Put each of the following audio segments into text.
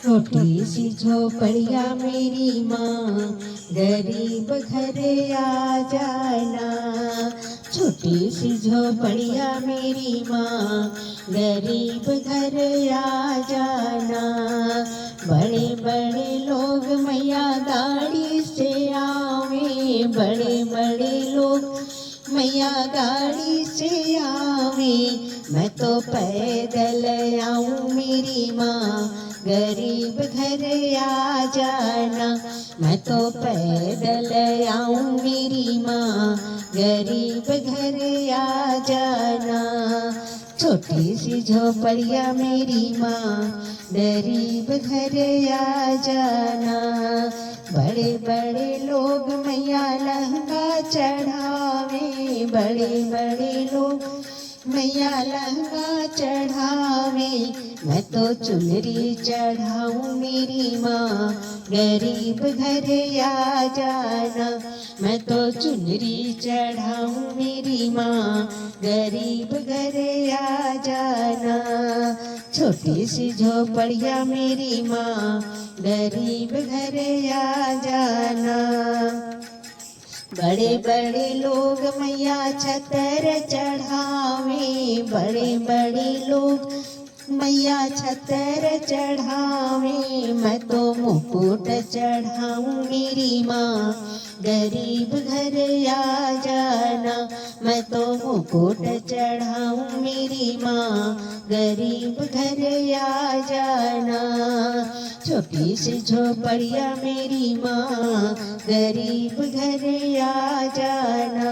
छोटी सी झोपड़िया मेरी माँ, गरीब घर आ जाना। छोटी सी झोपड़िया मेरी माँ, गरीब घर आ जाना। बड़े बड़े लोग मैया गाड़ी से आवे, बड़े बड़े लोग मैया गाड़ी से आवे। मैं तो पैदल आऊँ मेरी माँ, गरीब घर आ जाना। मैं तो पैदल आऊँ मेरी माँ, गरीब घर आ जाना। छोटी सी झोपड़िया मेरी माँ, गरीब घर आ जाना। बड़े बड़े लोग मैया लहंगा चढ़ावे, बड़े बड़े लोग मैया लहंगा चढ़ावे। मैं तो चुनरी चढ़ाऊँ मेरी माँ, गरीब घर आ जाना। मैं तो चुनरी चढ़ाऊँ मेरी माँ, गरीब घर आ जाना। छोटी सी झोपड़िया मेरी माँ, गरीब घर आ जाना। बड़े बड़े लोग मैया छतर चढ़ावे, बड़े बड़े लोग मैया छतर चढ़ावे। मैं तो मुकुट चढ़ाऊँ मेरी माँ, गरीब घर आ जाना। मैं तो मुकुट चढ़ाऊँ मेरी माँ, गरीब घर आ जाना। छोटी सी झोपड़िया मेरी माँ, गरीब घर आ जाना।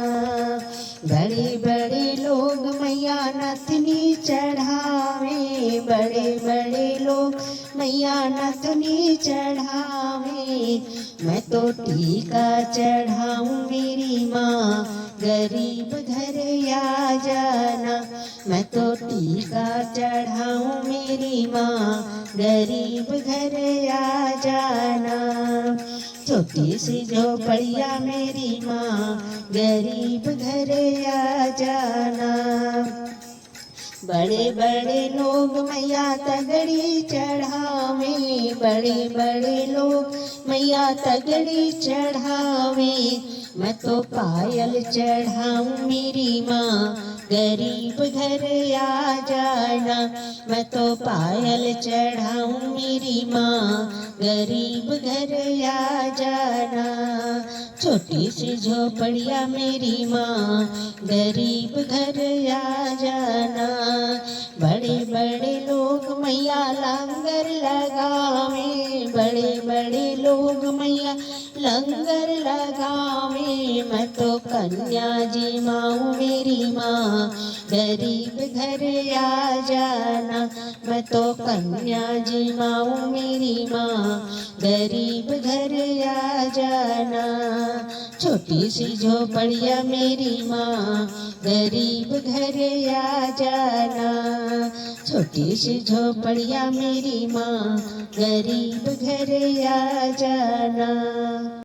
बड़े बड़े लोग मैया नथनी चढ़ावे, बड़े बड़े लोग मैया नथनी चढ़ावे। मैं तो टीका चढ़ाऊँ मेरी माँ, गरीब घर आ जाना। मैं तो टीका चढ़ाऊँ मेरी माँ, गरीब घर आ जाना। छोटी सी झोपड़िया मेरी माँ, गरीब घर आ जाना। बड़े बड़े लोग मैया तगड़ी चढ़ावे, बड़े बड़े लोग मैया तगड़ी चढ़ावे। मैं तो पायल चढ़ाऊँ मेरी माँ, गरीब घर आ जाना। मैं तो पायल चढ़ाऊँ मेरी माँ, गरीब घर आ जाना। छोटी सी झोपड़िया मेरी माँ, गरीब घर आ जाना। बड़े बड़े लोग मैया लंगर लगावे, बड़े बड़े लोग मैया लंगर लगावे। मैं तो कन्या जी माँ मेरी माँ, गरीब घर आ जाना। मैं तो कन्या जी माँ मेरी माँ, गरीब घर आ जाना। छोटी सी झोपड़िया मेरी माँ, गरीब घर आ जाना। छोटी सी झोपड़िया मेरी माँ, गरीब घर आ जाना।